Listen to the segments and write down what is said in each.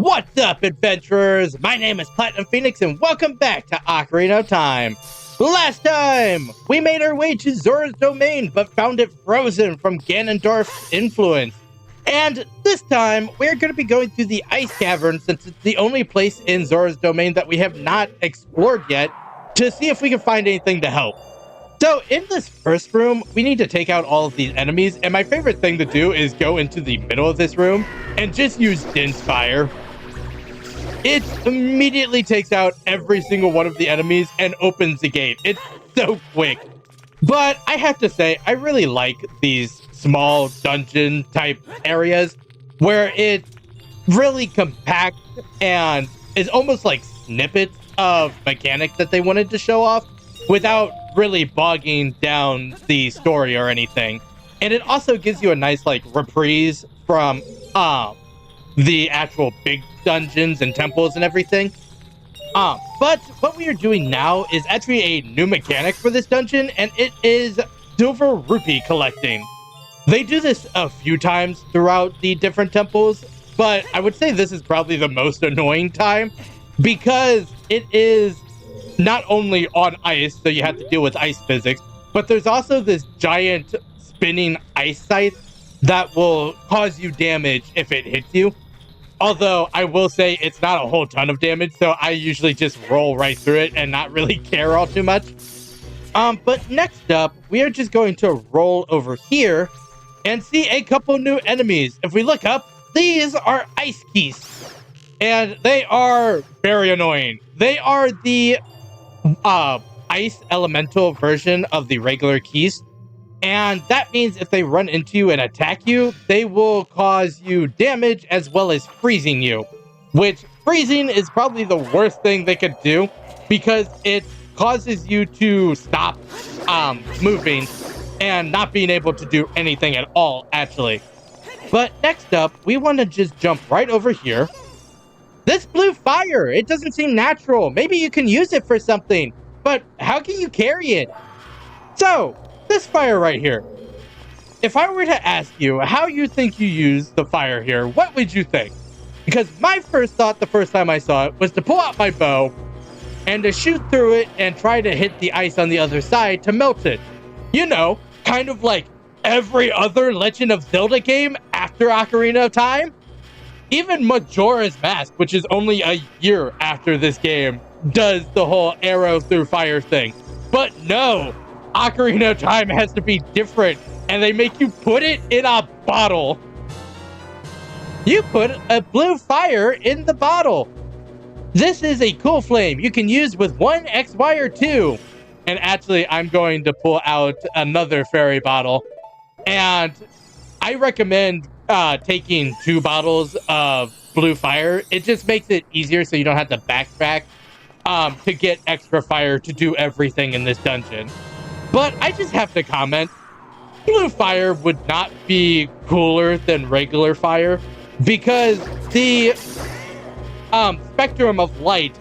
What's up, adventurers? My name is Platinum Phoenix, and welcome back to Ocarina of Time. Last time, we made our way to Zora's domain, but found it frozen from Ganondorf's influence. And this time, we're going to be going through the Ice Cavern, since it's the only place in Zora's domain that we have not explored yet, to see if we can find anything to help. So, in this first room, we need to take out all of these enemies, and my favorite thing to do is go into the middle of this room and just use Din's Fire. It immediately takes out every single one of the enemies and opens the gate. It's so quick. But I have to say, I really like these small dungeon type areas where it's really compact and is almost like snippets of mechanics that they wanted to show off without really bogging down the story or anything. And it also gives you a nice like reprise from the actual big dungeons and temples and everything. But what we are doing now is actually a new mechanic for this dungeon, and it is silver rupee collecting. They do this a few times throughout the different temples, but I would say this is probably the most annoying time because it is not only on ice, so you have to deal with ice physics, but there's also this giant spinning ice scythe that will cause you damage if it hits you. Although I will say it's not a whole ton of damage, so I usually just roll right through it and not really care all too much. But next up, we are just going to roll over here and see a couple new enemies. If we look up, these are ice geese, and they are very annoying. They are the ice elemental version of the regular geese. And that means if they run into you and attack you, they will cause you damage as well as freezing you. Which, freezing is probably the worst thing they could do because it causes you to stop moving and not being able to do anything at all, actually. But next up, we want to just jump right over here. This blue fire, it doesn't seem natural. Maybe you can use it for something, but how can you carry it? So, this fire right here. If I were to ask you how you think you use the fire here, what would you think? Because my first thought the first time I saw it was to pull out my bow and to shoot through it and try to hit the ice on the other side to melt it. You know, kind of like every other Legend of Zelda game after Ocarina of Time. Even Majora's Mask, which is only a year after this game, does the whole arrow through fire thing. But no! Ocarina of Time has to be different, and they make you put it in a bottle. You put a blue fire in the bottle. This is a cool flame you can use with one X, Y, or 2. And actually, I'm going to pull out another fairy bottle. And I recommend taking 2 bottles of blue fire. It just makes it easier so you don't have to backtrack to get extra fire to do everything in this dungeon. But I just have to comment, blue fire would not be cooler than regular fire because the spectrum of light,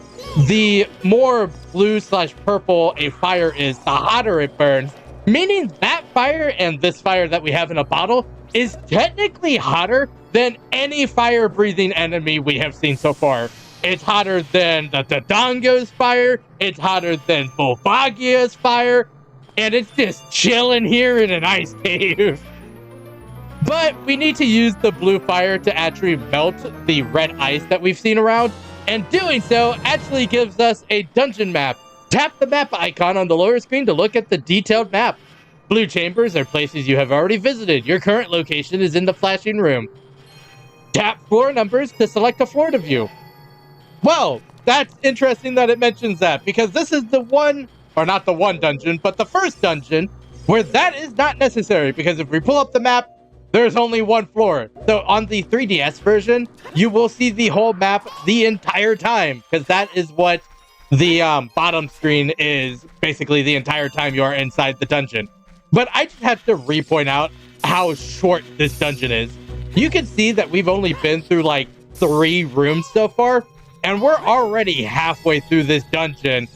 the more blue/purple a fire is, the hotter it burns, meaning that fire and this fire that we have in a bottle is technically hotter than any fire-breathing enemy we have seen so far. It's hotter than the Dodongo's fire, it's hotter than Bulbagia's fire, and it's just chilling here in an ice cave. But we need to use the blue fire to actually melt the red ice that we've seen around, and doing so actually gives us a dungeon map. Tap the map icon on the lower screen to look at the detailed map. Blue chambers are places you have already visited. Your current location is in the flashing room. Tap floor numbers to select a floor to view. Well, that's interesting that it mentions that, because this is the one, or not the one dungeon, but the first dungeon where that is not necessary, because if we pull up the map, there's only one floor. So on the 3DS version, you will see the whole map the entire time, because that is what the bottom screen is basically the entire time you are inside the dungeon. But I just have to re-point out how short this dungeon is. You can see that we've only been through like 3 rooms so far, and we're already halfway through this dungeon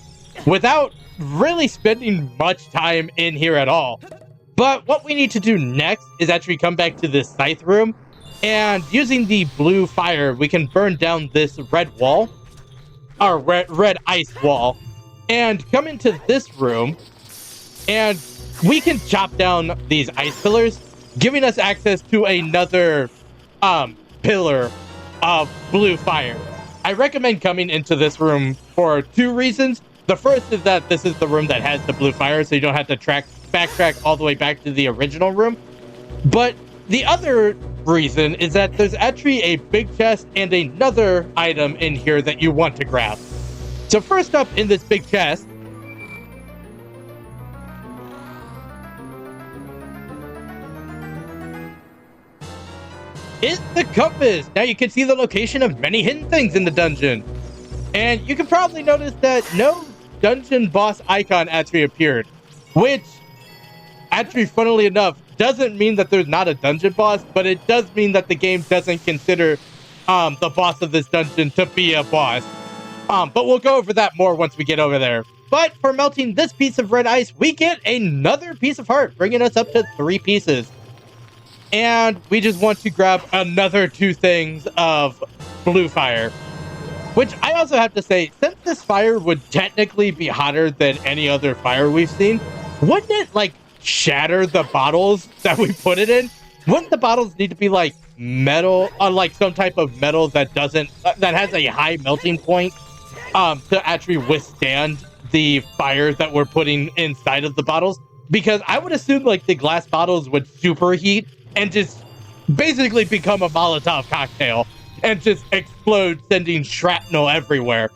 without really spending much time in here at all. But what we need to do next is actually come back to this scythe room And using the blue fire, we can burn down this red wall, or red ice wall, and come into this room, and we can chop down these ice pillars, giving us access to another pillar of blue fire. I recommend coming into this room for 2 reasons. The first is that this is the room that has the blue fire, so you don't have to backtrack all the way back to the original room. But the other reason is that there's actually a big chest and another item in here that you want to grab. So first up in this big chest is the compass. Now you can see the location of many hidden things in the dungeon. And you can probably notice that no dungeon boss icon actually appeared, which actually, funnily enough, doesn't mean that there's not a dungeon boss, but it does mean that the game doesn't consider the boss of this dungeon to be a boss. But we'll go over that more once we get over there. But for melting this piece of red ice, we get another piece of heart, bringing us up to 3 pieces. And we just want to grab another 2 things of blue fire. Which I also have to say, since this fire would technically be hotter than any other fire we've seen, wouldn't it, like, shatter the bottles that we put it in? Wouldn't the bottles need to be, like, metal, like some type of metal that has a high melting point to actually withstand the fire that we're putting inside of the bottles? Because I would assume, like, the glass bottles would superheat and just basically become a Molotov cocktail and just explode, sending shrapnel everywhere.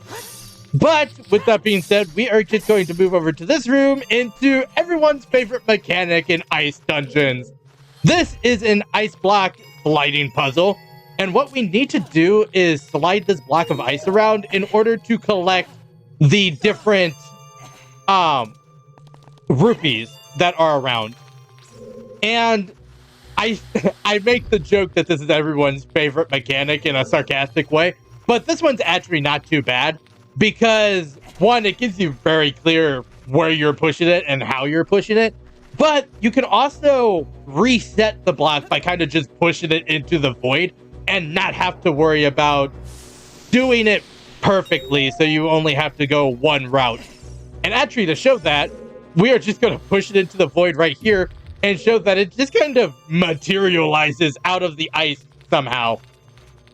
But with that being said, we are just going to move over to this room into everyone's favorite mechanic in ice dungeons. This is an ice block sliding puzzle, and what we need to do is slide this block of ice around in order to collect the different rupees that are around. And I make the joke that this is everyone's favorite mechanic in a sarcastic way, but this one's actually not too bad because, one, it gives you very clear where you're pushing it and how you're pushing it, but you can also reset the block by kind of just pushing it into the void and not have to worry about doing it perfectly, so you only have to go one route. And actually, to show that, we are just going to push it into the void right here and show that it just kind of materializes out of the ice somehow.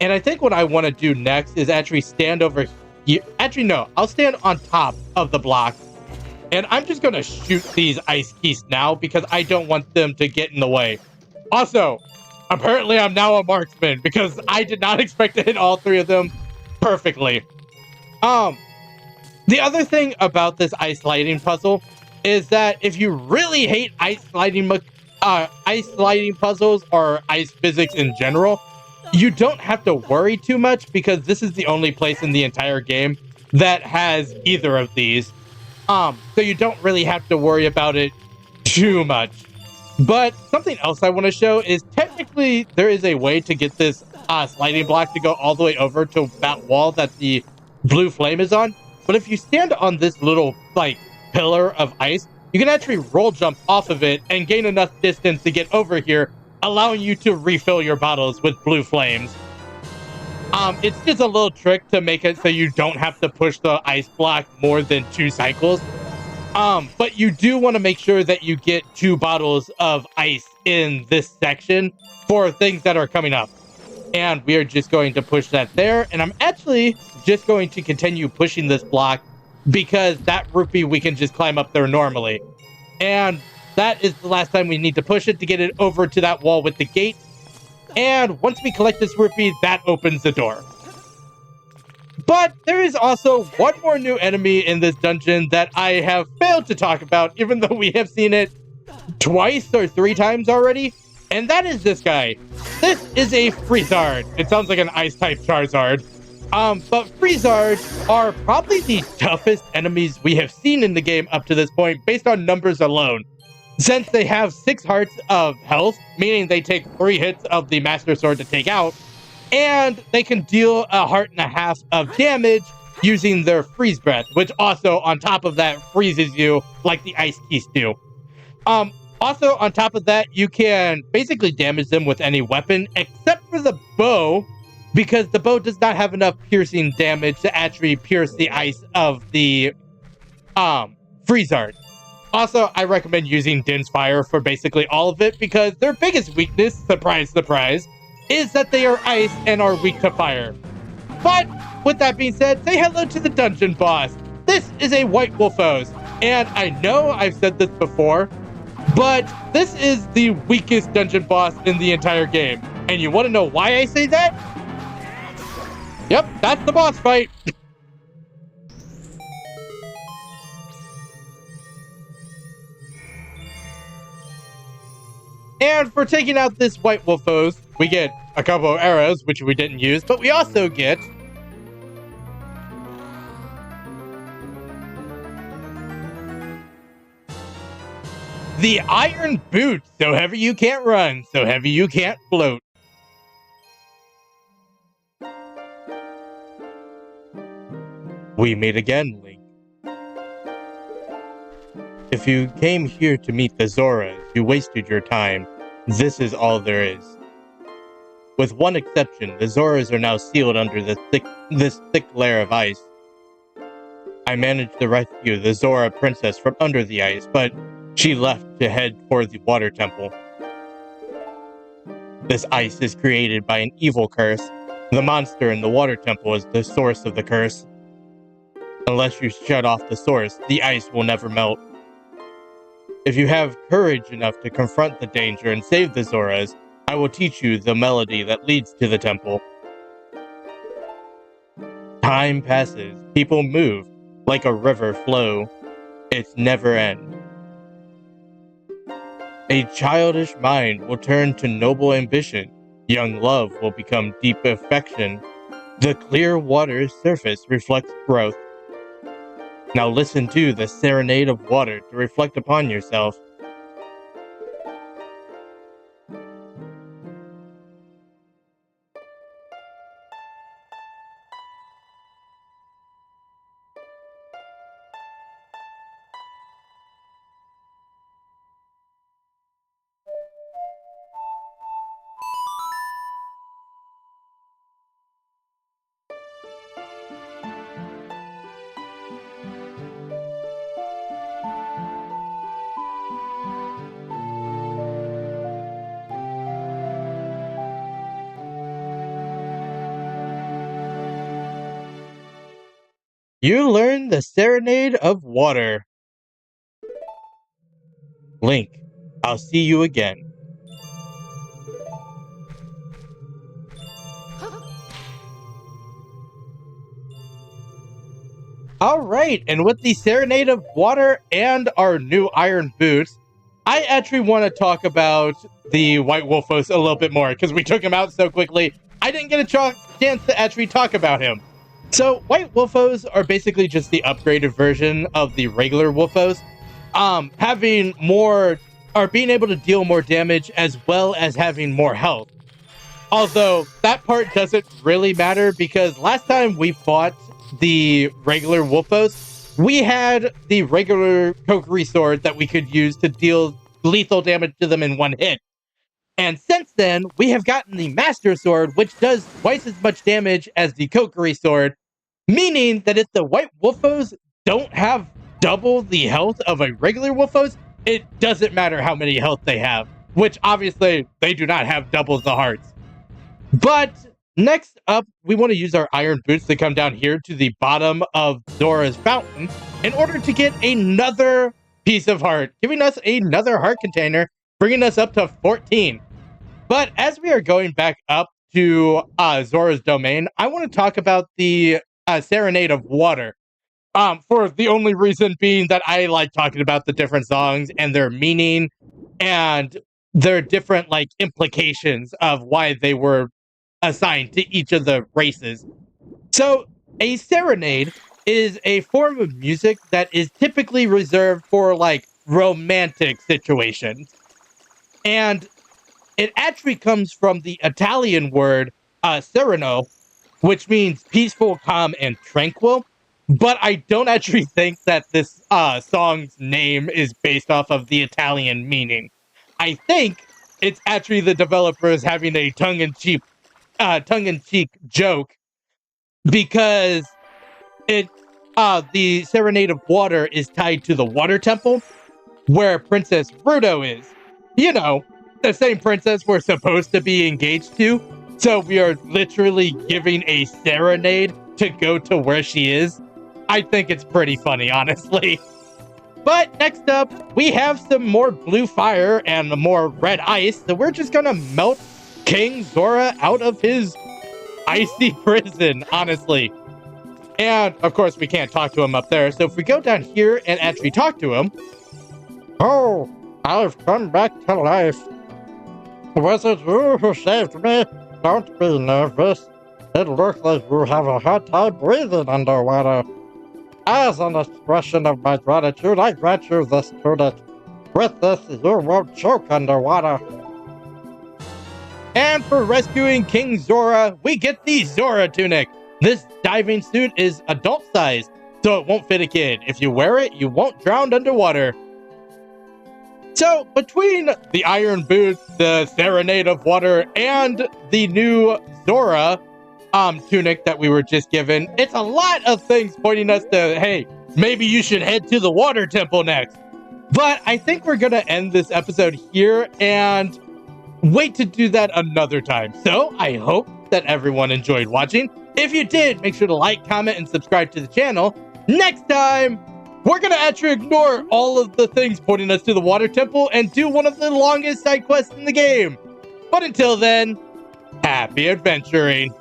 And I think what I want to do next is actually stand over here. Actually, no, I'll stand on top of the block. And I'm just going to shoot these ice keys now because I don't want them to get in the way. Also, apparently I'm now a marksman because I did not expect to hit all 3 of them perfectly. The other thing about this ice sliding puzzle is that if you really hate ice sliding puzzles or ice physics in general, you don't have to worry too much because this is the only place in the entire game that has either of these. So you don't really have to worry about it too much. But something else I want to show is technically there is a way to get this sliding block to go all the way over to that wall that the blue flame is on. But if you stand on this little, like, pillar of ice, you can actually roll jump off of it and gain enough distance to get over here, allowing you to refill your bottles with blue flames. It's just a little trick to make it so you don't have to push the ice block more than 2 cycles. But you do want to make sure that you get 2 bottles of ice in this section for things that are coming up. And we are just going to push that there. And I'm actually just going to continue pushing this block because that rupee we can just climb up there normally. And that is the last time we need to push it to get it over to that wall with the gate. And once we collect this rupee, that opens the door. But there is also one more new enemy in this dungeon that I have failed to talk about, even though we have seen it twice or 3 times already. And that is this guy. This is a Freezard. It sounds like an ice-type Charizard. But Freezards are probably the toughest enemies we have seen in the game up to this point, based on numbers alone. Since they have 6 hearts of health, meaning they take 3 hits of the Master Sword to take out, and they can deal 1.5 hearts of damage using their Freeze Breath, which also, on top of that, freezes you like the Ice Keys do. Also, on top of that, you can basically damage them with any weapon except for the bow, because the bow does not have enough piercing damage to actually pierce the ice of the freeze art. Also, I recommend using Din's Fire for basically all of it because their biggest weakness, surprise, surprise, is that they are ice and are weak to fire. But with that being said, say hello to the dungeon boss. This is a White Wolfos, and I know I've said this before, but this is the weakest dungeon boss in the entire game. And you want to know why I say that? Yep, that's the boss fight. And for taking out this White Wolfos, we get a couple of arrows, which we didn't use, but we also get the Iron Boot. So heavy you can't run, so heavy you can't float. We meet again, Link. If you came here to meet the Zoras, you wasted your time. This is all there is. With one exception, the Zoras are now sealed under this thick layer of ice. I managed to rescue the Zora princess from under the ice, but she left to head for the water temple. This ice is created by an evil curse. The monster in the water temple is the source of the curse. Unless you shut off the source, the ice will never melt. If you have courage enough to confront the danger and save the Zoras, I will teach you the melody that leads to the temple. Time passes, people move, like a river flow. It's never end. A childish mind will turn to noble ambition. Young love will become deep affection. The clear water's surface reflects growth. Now listen to the serenade of water to reflect upon yourself. You learn the serenade of water. Link, I'll see you again. Alright, and with the Serenade of Water and our new Iron Boots, I actually want to talk about the White Wolfos a little bit more, because we took him out so quickly, I didn't get a chance to actually talk about him. So, White Wolfos are basically just the upgraded version of the regular Wolfos, having more, or being able to deal more damage as well as having more health. Although, that part doesn't really matter, because last time we fought the regular Wolfos, we had the regular Kokiri sword that we could use to deal lethal damage to them in one hit. And since then, we have gotten the Master Sword, which does twice as much damage as the Kokiri sword, meaning that if the White Wolfos don't have double the health of a regular Wolfos, it doesn't matter how many health they have, which obviously they do not have double the hearts. But next up, we want to use our Iron Boots to come down here to the bottom of Zora's fountain in order to get another piece of heart, giving us another heart container, bringing us up to 14. But as we are going back up to Zora's domain, I want to talk about the Serenade of Water. For the only reason being that I like talking about the different songs and their meaning and their different implications of why they were assigned to each of the races. So, a serenade is a form of music that is typically reserved for romantic situations. And it actually comes from the Italian word sereno, which means peaceful, calm, and tranquil. But I don't actually think that this song's name is based off of the Italian meaning. I think it's actually the developers having a tongue-in-cheek joke because the Serenade of Water is tied to the Water Temple where Princess Ruto is. You know, the same princess we're supposed to be engaged to. So we are literally giving a serenade to go to where she is. I think it's pretty funny, honestly. But next up, we have some more blue fire and more red ice. So we're just gonna melt King Zora out of his icy prison, honestly. And of course, we can't talk to him up there. So if we go down here and actually talk to him. Oh, I've come back to life. Was it you who saved me? Don't be nervous. It looks like you have a hard time breathing underwater. As an expression of my gratitude, I grant you this tunic. With this, you won't choke underwater. And for rescuing King Zora, we get the Zora tunic. This diving suit is adult size, so it won't fit a kid. If you wear it, you won't drown underwater. So, between the Iron Boots, the Serenade of Water, and the new Zora tunic that we were just given, it's a lot of things pointing us to, hey, maybe you should head to the Water Temple next. But I think we're going to end this episode here and wait to do that another time. So, I hope that everyone enjoyed watching. If you did, make sure to like, comment, and subscribe to the channel. Next time, we're going to actually ignore all of the things pointing us to the Water Temple and do one of the longest side quests in the game. But until then, happy adventuring.